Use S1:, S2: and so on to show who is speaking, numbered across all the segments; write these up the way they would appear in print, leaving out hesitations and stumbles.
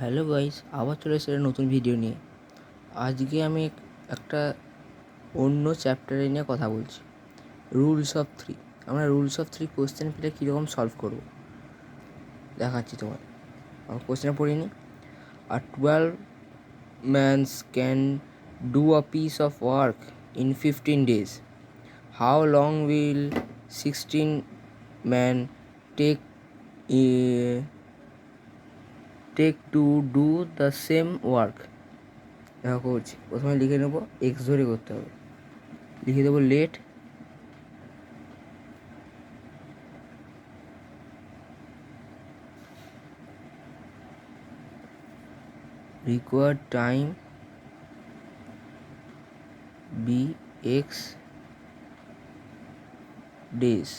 S1: Hello guys, আবার চলে এসেছে নতুন ভিডিও নিয়ে। আজকে আমি একটা অন্য চ্যাপ্টারে নিয়ে কথা বলছি, রুলস অফ থ্রি। আমরা রুলস অফ থ্রি কোশ্চেন পেলে কীরকম সলভ করব দেখাচ্ছি তোমার। আমার কোশ্চেনটা পড়ে নিই। আর 12 mans can do a piece of work in 15 days. How long will 16 man take to do the same work? দেখো করছি, প্রথমে লিখে নেবো, এক্স ধরে করতে হবে। লিখে দেবো late required time be x days,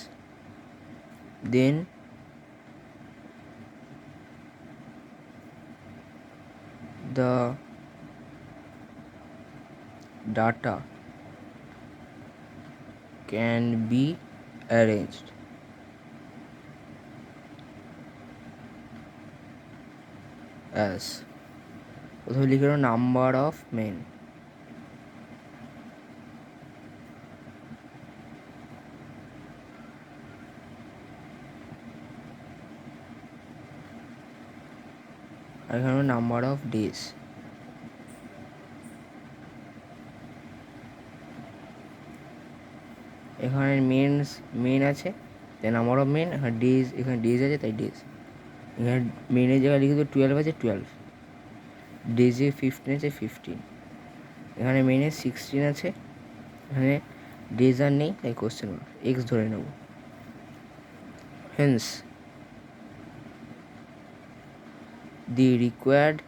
S1: then the data can be arranged as, প্রথমে লিখে নেবো নাম্বার অফ মেন। আর এখানে নাম্বার অফ ডেজ। এখানে মেন আছে, তাই নাম্বার অফ মেন। এখানে ডেজ, এখানে ডেজ আছে তাই ডেজ। এখানে মেনের জায়গায় লিখে দেবো 12 আছে 12, ডেজে 15 আছে 15। এখানে মেনে 16 আছে, এখানে ডেজ আর নেই তাই কোশ্চেন এক্স ধরে নেব। হেন্স the required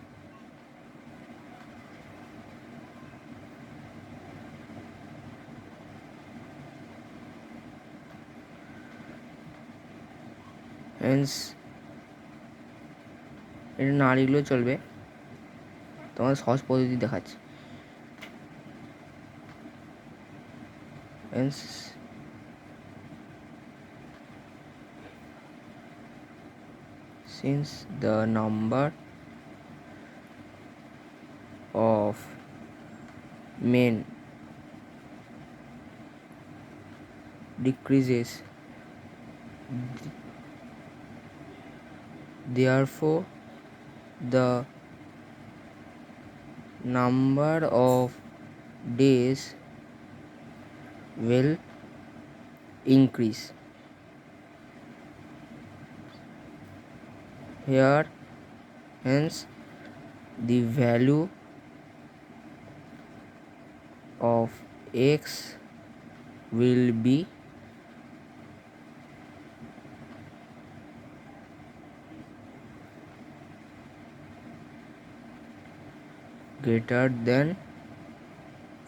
S1: এটা না লিখলেও চলবে, তোমার সহজ পদ্ধতি দেখাচ্ছি। hence since the number of men decreases, therefore the number of days will increase. Here hence the value of x will be greater than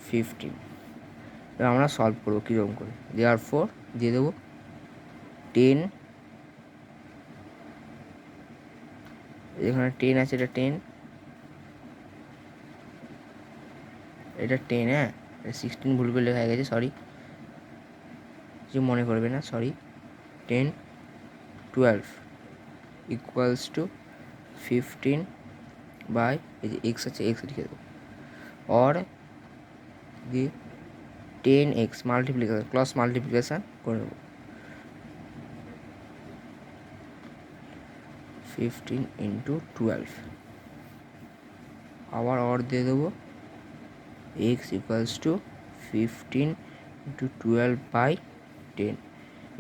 S1: 15. এবার আমরা সলভ করবো কীরকম করে। therefore দিয়ে দেবো 10, এখানে 10 আছে, এটা 10, এটা 10, হ্যাঁ 16 ভুল করে লেখা হয়ে গেছে, সরি, কিছু মনে করবে না, সরি। 10 12 ইকুয়ালস টু 15 বাই, এই যে এক্স আছে এক্স লিখে দেবো, or the 10x multiplication, cross multiplication করে নেবো, 15 ইন্টু 12, আবার অর দিয়ে দেবো x equals to 15 into 12 by 10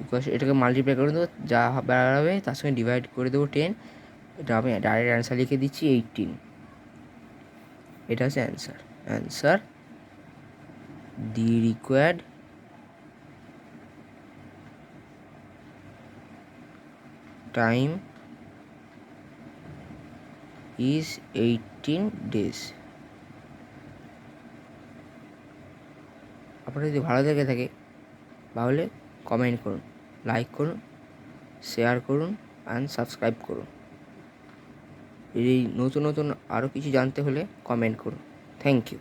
S1: equals, এটাকে মাল্টিপ্লাই করে দেবো, যা বেড়াবে তার সঙ্গে ডিভাইড করে দেবো 10। এটা আমি ডাইরেক্ট অ্যান্সার লিখে দিচ্ছি 18। এটা হচ্ছে answer the required time is 18 days. আপনারা যদি ভালো লেগে থাকে তাহলে কমেন্ট করুন, লাইক করুন, শেয়ার করুন অ্যান্ড সাবস্ক্রাইব করুন। এই নতুন নতুন আরও কিছু জানতে হলে কমেন্ট করুন। Thank you.